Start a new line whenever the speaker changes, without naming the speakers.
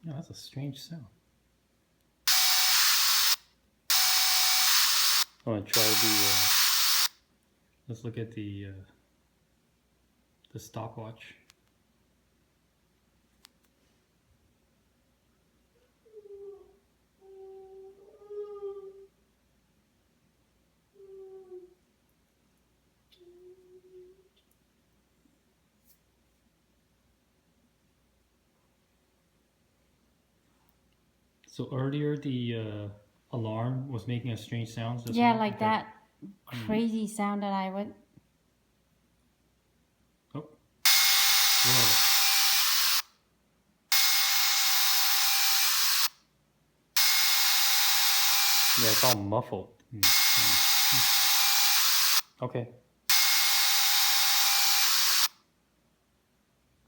Yeah, that's a strange sound. I want to try the. Let's look at the stopwatch. So earlier the alarm was making a strange sounds.
Yeah, like that crazy sound that I would.
Oh, whoa! Yeah, it's all muffled. Okay.